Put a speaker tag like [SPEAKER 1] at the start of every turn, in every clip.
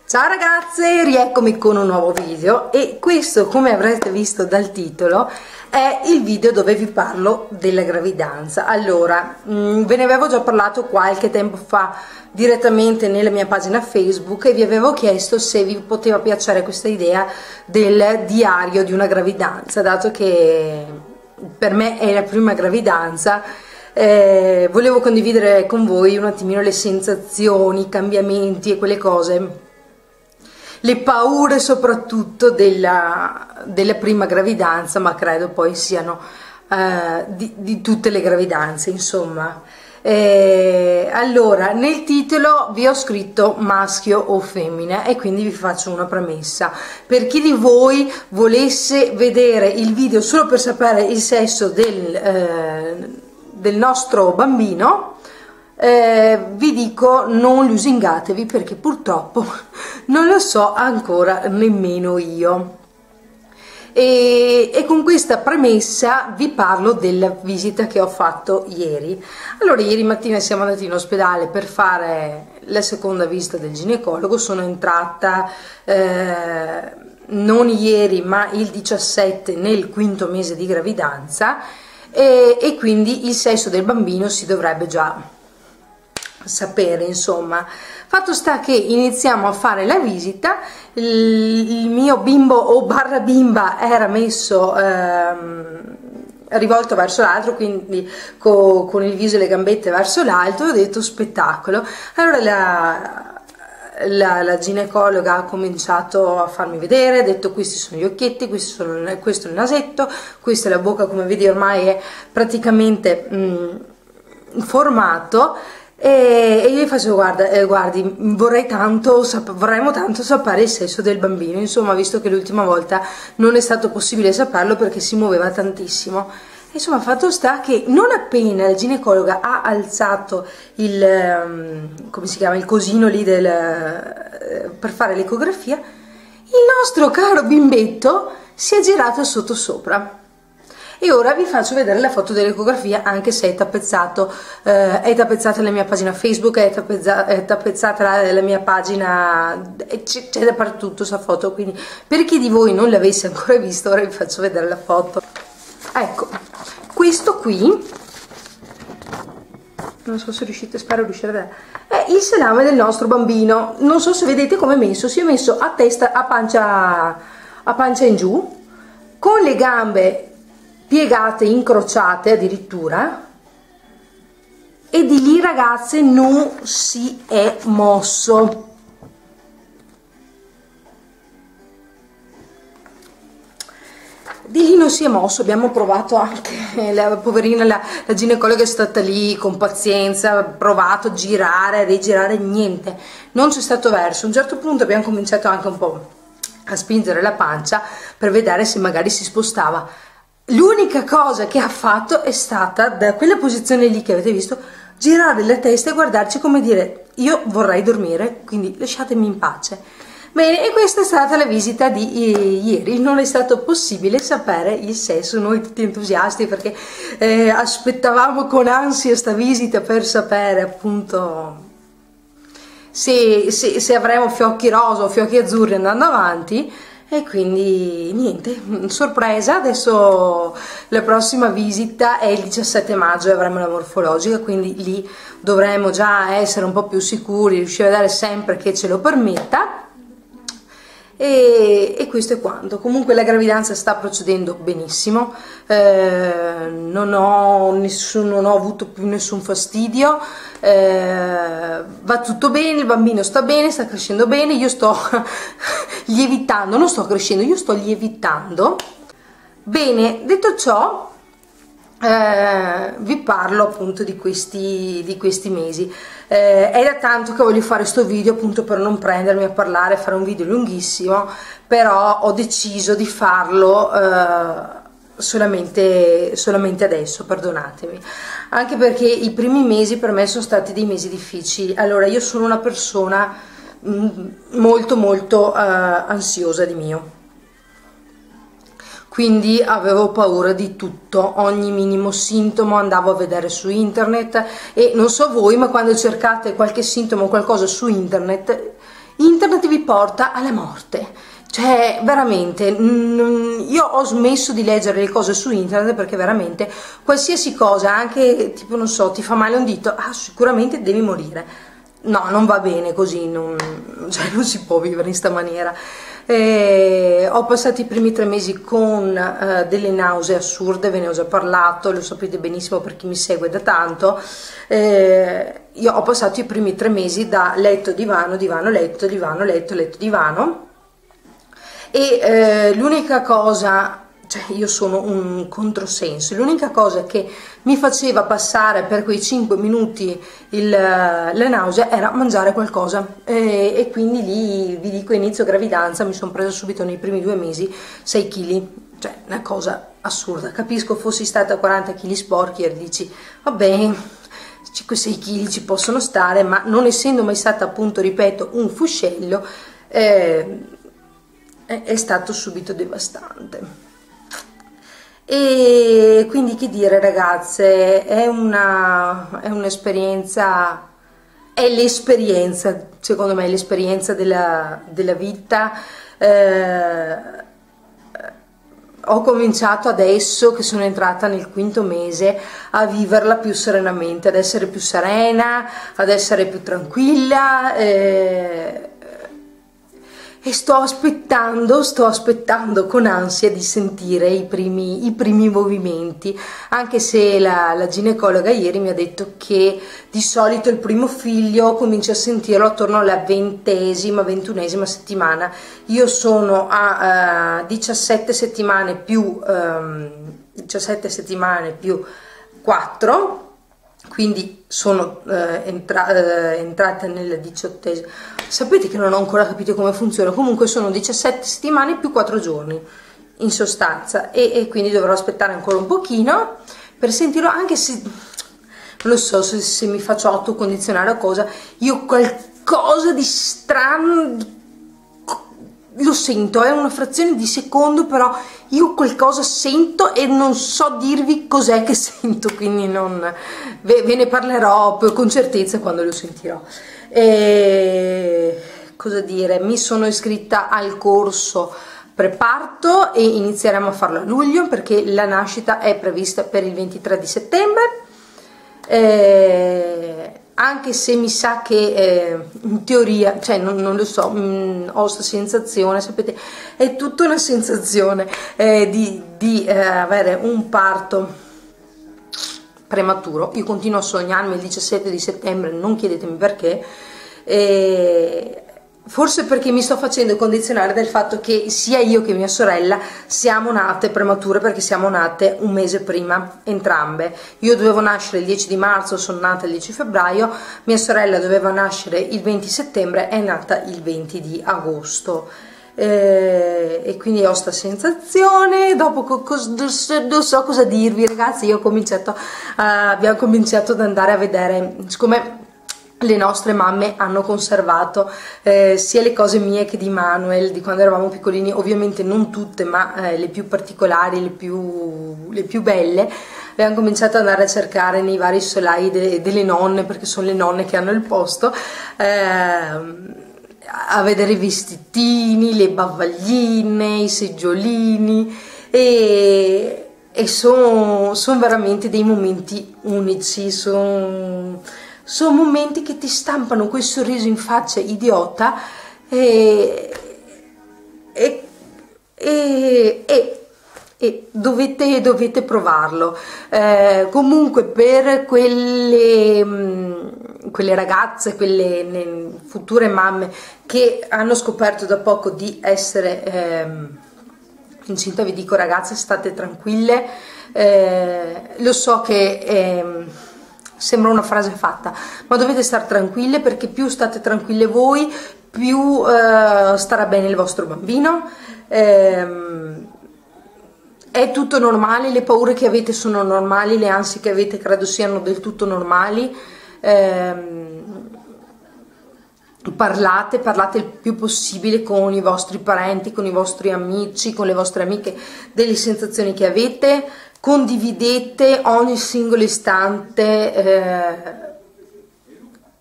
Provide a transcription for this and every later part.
[SPEAKER 1] Ciao ragazze, rieccomi con un nuovo video e questo, come avrete visto dal titolo, è il video dove vi parlo della gravidanza. Allora, ve ne avevo già parlato qualche tempo fa direttamente nella mia pagina Facebook e vi avevo chiesto se vi poteva piacere questa idea del diario di una gravidanza, dato che per me è la prima gravidanza. Volevo condividere con voi un attimino le sensazioni, i cambiamenti e quelle cose, le paure soprattutto della prima gravidanza, ma credo poi siano di tutte le gravidanze, insomma. Allora, nel titolo vi ho scritto maschio o femmina e quindi vi faccio una premessa. Per chi di voi volesse vedere il video solo per sapere il sesso del nostro bambino, vi dico non lusingatevi, perché purtroppo non lo so ancora nemmeno io. E con questa premessa vi parlo della visita che ho fatto ieri. Allora, ieri mattina siamo andati in ospedale per fare la seconda visita del ginecologo. Sono entrata non ieri ma il 17 nel quinto mese di gravidanza e quindi il sesso del bambino si dovrebbe già sapere, insomma. Fatto sta che iniziamo a fare la visita, il mio bimbo o barra bimba era messo rivolto verso l'altro, quindi con il viso e le gambette verso l'alto. Ho detto spettacolo. Allora la ginecologa ha cominciato a farmi vedere, ha detto questi sono gli occhietti, questo è il nasetto, questa è la bocca, come vedi ormai è praticamente formato. E io gli faccio guardi, vorremmo tanto sapere il sesso del bambino, insomma, visto che l'ultima volta non è stato possibile saperlo perché si muoveva tantissimo. Insomma, fatto sta che non appena la ginecologa ha alzato come si chiama, il cosino lì per fare l'ecografia, il nostro caro bimbetto si è girato sotto sopra. E ora vi faccio vedere la foto dell'ecografia, anche se è tappezzata la mia pagina Facebook, è tappezzata la mia pagina, c'è dappertutto sta foto, quindi per chi di voi non l'avesse ancora visto, ora vi faccio vedere la foto. Ecco, questo qui, non so se riuscite, spero riuscire a vedere, è il salame del nostro bambino. Non so se vedete come è messo, si è messo a testa, a pancia in giù, con le gambe piegate, incrociate addirittura, e di lì, ragazze, non si è mosso. Di lì non si è mosso. Abbiamo provato anche, la poverina, la ginecologa è stata lì con pazienza, ha provato a girare, a rigirare, niente, non c'è stato verso. A un certo punto abbiamo cominciato anche un po' a spingere la pancia per vedere se magari si spostava. L'unica cosa che ha fatto è stata, da quella posizione lì che avete visto, girare la testa e guardarci come dire: io vorrei dormire, quindi lasciatemi in pace. Bene, e questa è stata la visita di ieri. Non è stato possibile sapere il sesso, noi tutti entusiasti perché aspettavamo con ansia sta visita per sapere appunto se avremo fiocchi rosa o fiocchi azzurri andando avanti. E quindi niente, sorpresa. Adesso la prossima visita è il 17 maggio e avremo la morfologica, quindi lì dovremo già essere un po' più sicuri, riuscire a vedere sempre che ce lo permetta. E questo è quanto. Comunque la gravidanza sta procedendo benissimo, non ho avuto più nessun fastidio, va tutto bene, il bambino sta bene, sta crescendo bene, io sto lievitando, non sto crescendo, io sto lievitando. Bene, detto ciò, vi parlo appunto di questi mesi. È da tanto che voglio fare questo video, appunto, per non prendermi a parlare, fare un video lunghissimo, però ho deciso di farlo solamente adesso, perdonatemi, anche perché i primi mesi per me sono stati dei mesi difficili. Allora, io sono una persona molto ansiosa di mio, quindi avevo paura di tutto, ogni minimo sintomo andavo a vedere su internet, e non so voi, ma quando cercate qualche sintomo o qualcosa su internet internet vi porta alla morte. Cioè veramente io ho smesso di leggere le cose su internet perché veramente qualsiasi cosa, anche tipo non so, ti fa male un dito, sicuramente devi morire. No, non va bene così, cioè, non si può vivere in sta maniera. Ho passato i primi 3 mesi con delle nausee assurde, ve ne ho già parlato, lo sapete benissimo per chi mi segue da tanto. Io ho passato i primi 3 mesi da letto, divano, divano, letto, divano, letto, letto, divano. E l'unica cosa, cioè io sono un controsenso, l'unica cosa che mi faceva passare per quei 5 minuti la nausea era mangiare qualcosa, e quindi lì vi dico, inizio gravidanza, mi sono presa subito nei primi 2 mesi 6 kg, cioè una cosa assurda. Capisco fossi stata a 40 kg sporchi e dici vabbè, 5-6 kg ci possono stare, ma non essendo mai stata, appunto ripeto, un fuscello, è stato subito devastante. E quindi che dire, ragazze, è un'esperienza, è l'esperienza, secondo me, l'esperienza della vita. Ho cominciato adesso che sono entrata nel 5º mese a viverla più serenamente, ad essere più serena, ad essere più tranquilla, e sto aspettando con ansia di sentire i primi movimenti, anche se la ginecologa ieri mi ha detto che di solito il primo figlio cominci a sentirlo attorno alla 20ª, 21ª settimana. Io sono a 17 settimane più 4, quindi sono entrata nella 18ª. Sapete che non ho ancora capito come funziona, comunque sono 17 settimane più 4 giorni in sostanza, e quindi dovrò aspettare ancora un pochino per sentirlo, anche se non lo so se mi faccio autocondizionare o cosa. Io qualcosa di strano lo sento, è una frazione di secondo, però io qualcosa sento e non so dirvi cos'è che sento, quindi ve ne parlerò con certezza quando lo sentirò. Cosa dire, mi sono iscritta al corso preparto e inizieremo a farlo a luglio, perché la nascita è prevista per il 23 di settembre. Anche se mi sa che in teoria, cioè non lo so, ho questa sensazione, sapete, è tutta una sensazione di avere un parto prematuro. Io continuo a sognarmi il 17 di settembre, non chiedetemi perché, forse perché mi sto facendo condizionare dal fatto che sia io che mia sorella siamo nate premature, perché siamo nate un mese prima entrambe. Io dovevo nascere il 10 di marzo, sono nata il 10 febbraio, mia sorella doveva nascere il 20 settembre, è nata il 20 di agosto. E quindi ho questa sensazione. Dopo non so cosa dirvi, ragazzi. Abbiamo cominciato ad andare a vedere, siccome le nostre mamme hanno conservato sia le cose mie che di Manuel di quando eravamo piccolini, ovviamente non tutte, ma le più particolari, le più belle. Abbiamo cominciato ad andare a cercare nei vari solai delle nonne, perché sono le nonne che hanno il posto, a vedere i vestitini, le bavagline, i seggiolini, e sono veramente dei momenti unici, sono momenti che ti stampano quel sorriso in faccia idiota, e dovete provarlo. Comunque per quelle ragazze, quelle future mamme che hanno scoperto da poco di essere incinta, vi dico, ragazze, state tranquille. Lo so che sembra una frase fatta, ma dovete stare tranquille, perché più state tranquille voi, più starà bene il vostro bambino. È tutto normale, le paure che avete sono normali, le ansie che avete credo siano del tutto normali. Parlate il più possibile con i vostri parenti, con i vostri amici, con le vostre amiche delle sensazioni che avete, condividete ogni singolo istante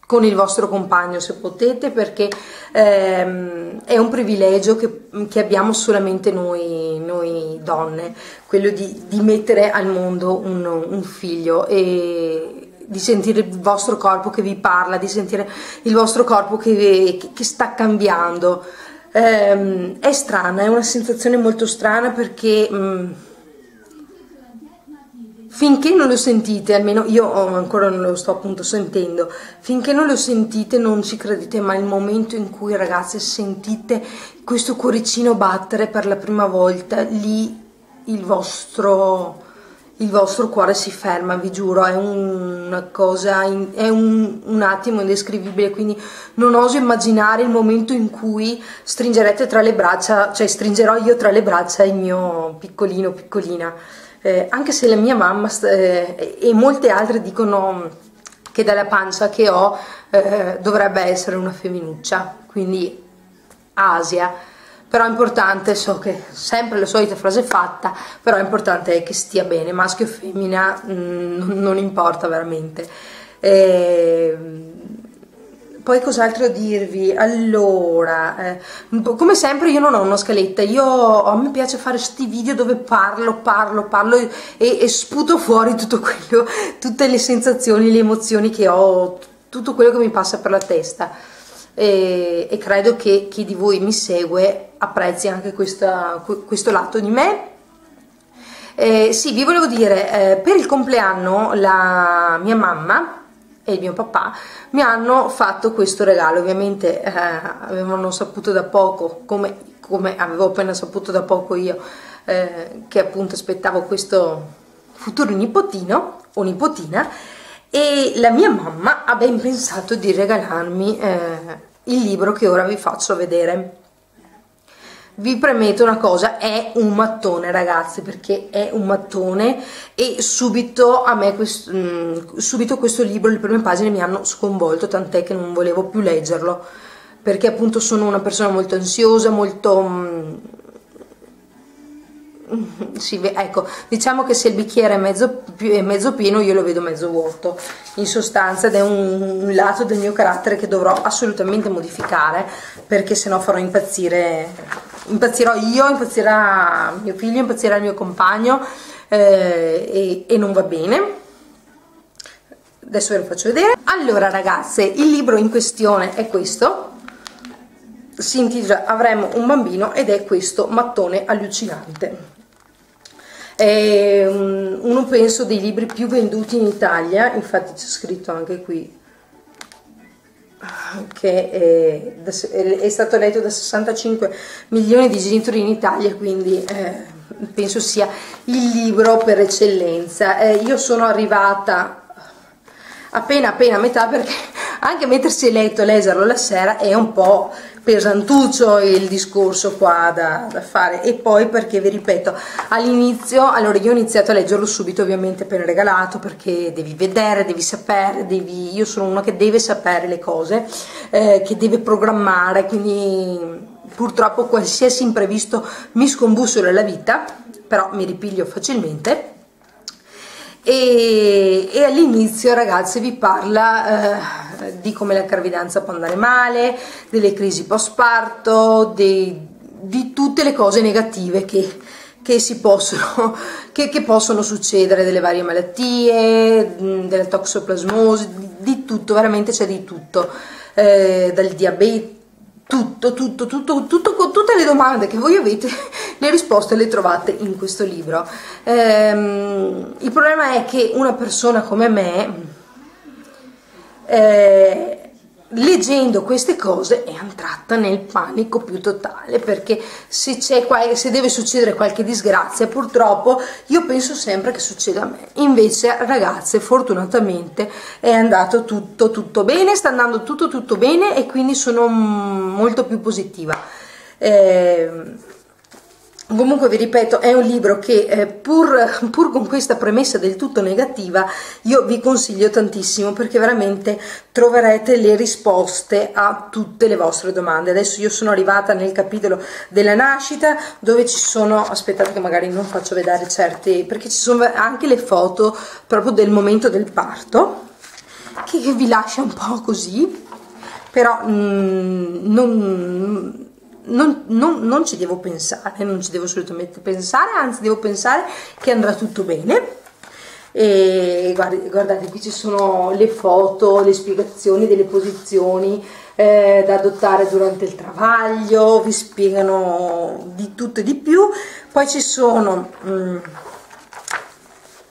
[SPEAKER 1] con il vostro compagno se potete, perché è un privilegio che abbiamo solamente noi donne, quello di mettere al mondo un figlio e di sentire il vostro corpo che vi parla, di sentire il vostro corpo che sta cambiando. È strana, è una sensazione molto strana, perché finché non lo sentite, almeno io ancora non lo sto appunto sentendo, finché non lo sentite non ci credete, ma il momento in cui, ragazze, sentite questo cuoricino battere per la prima volta, lì il vostro cuore si ferma, vi giuro, è una cosa, è un attimo indescrivibile, quindi non oso immaginare il momento in cui stringerete tra le braccia, cioè stringerò io tra le braccia il mio piccolino, piccolina. Anche se la mia mamma e molte altre dicono che dalla pancia che ho dovrebbe essere una femminuccia, quindi Asia, però è importante, so che sempre la solita frase fatta, però è importante che stia bene, maschio o femmina non importa veramente. Poi cos'altro dirvi? Allora, come sempre io non ho una scaletta, a me piace fare sti video dove parlo e sputo fuori tutto quello, tutte le sensazioni, le emozioni che ho, tutto quello che mi passa per la testa, e credo che chi di voi mi segue apprezzi anche questo lato di me. Sì, vi volevo dire, per il compleanno la mia mamma e il mio papà mi hanno fatto questo regalo. Ovviamente avevano saputo da poco, come avevo appena saputo da poco io, che appunto aspettavo questo futuro nipotino o nipotina, e la mia mamma ha ben pensato di regalarmi il libro che ora vi faccio vedere. Vi premetto una cosa, è un mattone, ragazzi, perché è un mattone, e subito a me subito questo libro, le prime pagine mi hanno sconvolto, tant'è che non volevo più leggerlo, perché appunto sono una persona molto ansiosa, molto sì, ecco, diciamo che se il bicchiere è mezzo pieno, io lo vedo mezzo vuoto in sostanza, ed è un lato del mio carattere che dovrò assolutamente modificare, perché sennò impazzirò io, impazzirà mio figlio, impazzirà il mio compagno, e non va bene. Adesso ve lo faccio vedere. Allora, ragazze, il libro in questione è questo, si intitola Avremo un bambino, ed è questo mattone allucinante. È uno, penso, dei libri più venduti in Italia, infatti c'è scritto anche qui che è stato letto da 65 milioni di genitori in Italia, quindi penso sia il libro per eccellenza. Io sono arrivata appena a metà, perché anche mettersi a letto e leggerlo la sera è un po' pesantuccio il discorso qua da fare, e poi perché, vi ripeto, all'inizio, allora io ho iniziato a leggerlo subito, ovviamente appena regalato, perché devi vedere, devi sapere, io sono una che deve sapere le cose, che deve programmare, quindi purtroppo qualsiasi imprevisto mi scombussola la vita, però mi ripiglio facilmente. E all'inizio, ragazzi, vi parla di come la gravidanza può andare male, delle crisi post-parto, di tutte le cose negative che possono succedere, delle varie malattie, della toxoplasmosi, di tutto, veramente c'è di tutto, dal diabete, tutto, con tutte le domande che voi avete, le risposte le trovate in questo libro. Il problema è che una persona come me, leggendo queste cose, è entrata nel panico più totale, perché se deve succedere qualche disgrazia, purtroppo io penso sempre che succeda a me. Invece, ragazze, fortunatamente è andato tutto bene, sta andando tutto bene, e quindi sono molto più positiva. Comunque, vi ripeto, è un libro che pur con questa premessa del tutto negativa, io vi consiglio tantissimo, perché veramente troverete le risposte a tutte le vostre domande. Adesso io sono arrivata nel capitolo della nascita, dove ci sono, aspettate che magari non faccio vedere certe, perché ci sono anche le foto proprio del momento del parto, che vi lascia un po' così, però non ci devo pensare, non ci devo assolutamente pensare, anzi devo pensare che andrà tutto bene. E guardate, qui ci sono le foto, le spiegazioni delle posizioni da adottare durante il travaglio, vi spiegano di tutto e di più. Poi ci sono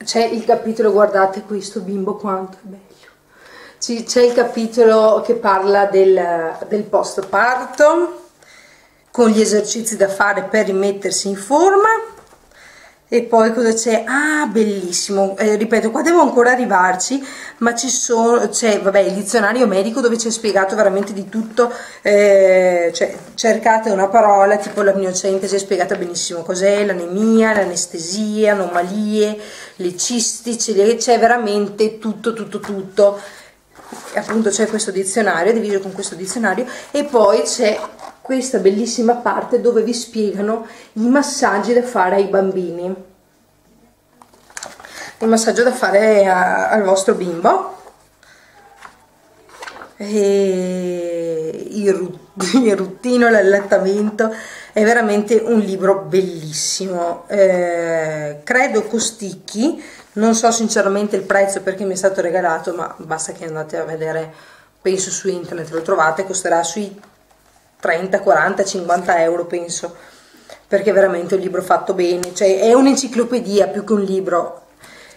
[SPEAKER 1] c'è il capitolo, guardate questo bimbo quanto è bello, c'è il capitolo che parla del post parto, con gli esercizi da fare per rimettersi in forma. E poi cosa c'è? Ah, bellissimo, ripeto, qua devo ancora arrivarci, ma c'è vabbè, il dizionario medico dove c'è spiegato veramente di tutto, cioè cercate una parola tipo l'amniocentesi, è spiegata benissimo cos'è, l'anemia, l'anestesia, anomalie, le cisti, c'è veramente tutto. E appunto c'è questo dizionario, diviso con questo dizionario, e poi c'è questa bellissima parte dove vi spiegano i massaggi da fare ai bambini, il massaggio da fare al vostro bimbo, e il ruttino, l'allattamento. È veramente un libro bellissimo, credo costicchi, non so sinceramente il prezzo perché mi è stato regalato, ma basta che andate a vedere, penso su internet lo trovate, costerà sui 30, 40, 50 euro penso, perché è veramente un libro fatto bene, cioè è un'enciclopedia più che un libro.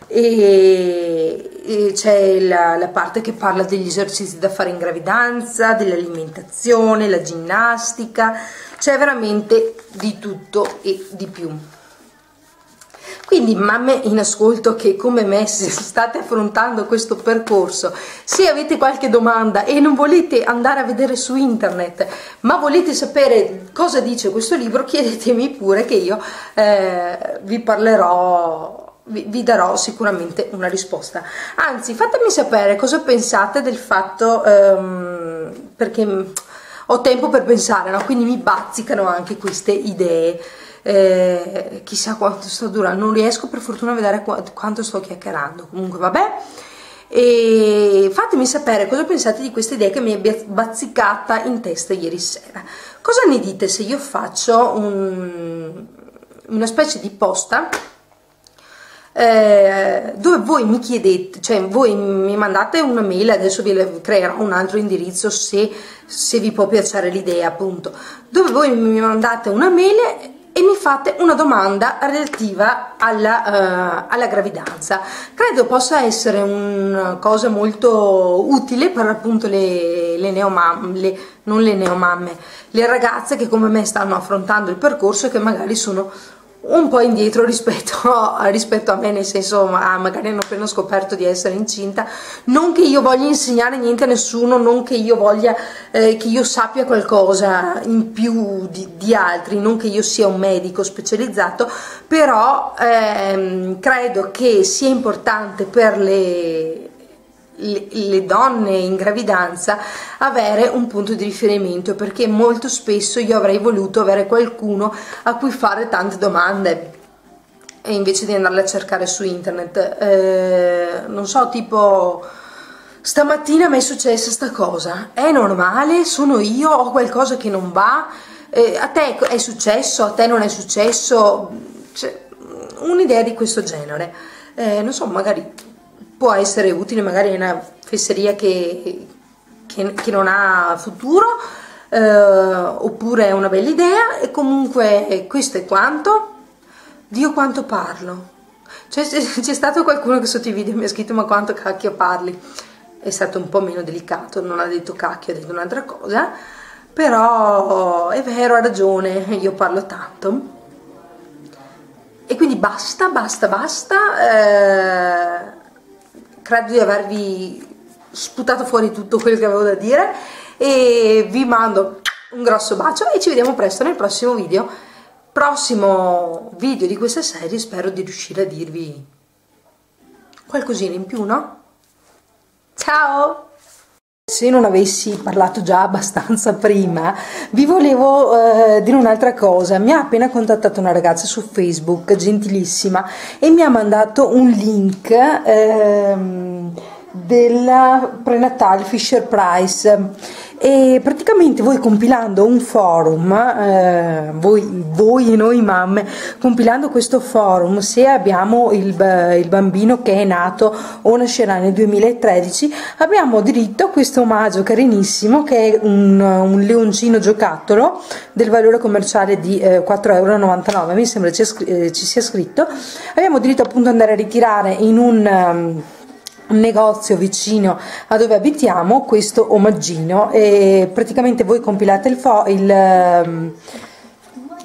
[SPEAKER 1] E c'è la parte che parla degli esercizi da fare in gravidanza, dell'alimentazione, la ginnastica, c'è veramente di tutto e di più. Quindi mamme in ascolto che come me state affrontando questo percorso, se avete qualche domanda e non volete andare a vedere su internet ma volete sapere cosa dice questo libro, chiedetemi pure che io vi parlerò, vi darò sicuramente una risposta. Anzi, fatemi sapere cosa pensate del fatto, perché ho tempo per pensare, no? Quindi mi bazzicano anche queste idee. Chissà quanto sto durando, non riesco per fortuna a vedere quanto sto chiacchierando, comunque vabbè. E fatemi sapere cosa pensate di questa idea che mi è bazzicata in testa ieri sera. Cosa ne dite se io faccio una specie di posta dove voi mi chiedete, cioè voi mi mandate una mail, adesso vi creerò un altro indirizzo se vi può piacere l'idea, appunto, dove voi mi mandate una mail e mi fate una domanda relativa alla gravidanza. Credo possa essere una cosa molto utile per appunto le neomamme, non le neomamme, le ragazze che come me stanno affrontando il percorso e che magari sono un po' indietro rispetto a me, nel senso magari hanno appena scoperto di essere incinta. Non che io voglia insegnare niente a nessuno, non che io voglia che io sappia qualcosa in più di altri, non che io sia un medico specializzato, però credo che sia importante per le donne in gravidanza avere un punto di riferimento, perché molto spesso io avrei voluto avere qualcuno a cui fare tante domande e invece di andarle a cercare su internet, non so, tipo stamattina mi è successa sta cosa, è normale, sono io, ho qualcosa che non va, a te è successo, a te non è successo, cioè, un'idea di questo genere, non so, magari può essere utile, magari è una fesseria che non ha futuro, oppure è una bella idea. E comunque questo è quanto. Dio quanto parlo, cioè c'è stato qualcuno che sotto i video mi ha scritto: ma quanto cacchio parli? È stato un po' meno delicato, non ha detto cacchio, ha detto un'altra cosa, però è vero, ha ragione, io parlo tanto. E quindi basta, credo di avervi sputato fuori tutto quello che avevo da dire e vi mando un grosso bacio e ci vediamo presto nel prossimo video di questa serie. Spero di riuscire a dirvi qualcosina in più, no? Ciao! Se non avessi parlato già abbastanza prima, vi volevo dire un'altra cosa. Mi ha appena contattato una ragazza su Facebook, gentilissima, e mi ha mandato un link della prenatale Fisher Price. E praticamente voi compilando un forum, voi e noi mamme, compilando questo forum, se abbiamo il bambino che è nato o nascerà nel 2013, abbiamo diritto a questo omaggio carinissimo, che è un leoncino giocattolo del valore commerciale di 4,99 €, mi sembra ci sia scritto. Abbiamo diritto appunto ad andare a ritirare in un negozio vicino a dove abitiamo questo omaggino, e praticamente voi compilate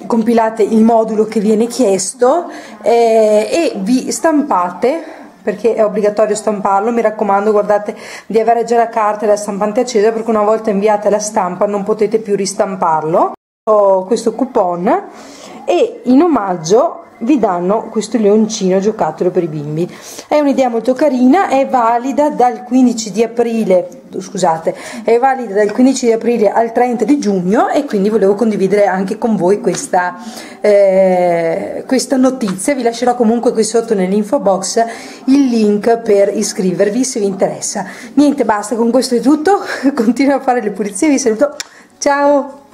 [SPEAKER 1] compilate il modulo che viene chiesto, e vi stampate, perché è obbligatorio stamparlo. Mi raccomando, guardate di avere già la carta e la stampante accesa, perché una volta inviata la stampa non potete più ristamparlo. Ho questo coupon e in omaggio vi danno questo leoncino giocattolo per i bimbi. È un'idea molto carina, è valida dal 15 di aprile, scusate, è valida dal 15 di aprile al 30 di giugno, e quindi volevo condividere anche con voi questa notizia. Vi lascerò comunque qui sotto nell'info box il link per iscrivervi se vi interessa. Niente, basta, con questo è tutto. Continuo a fare le pulizie, vi saluto, ciao!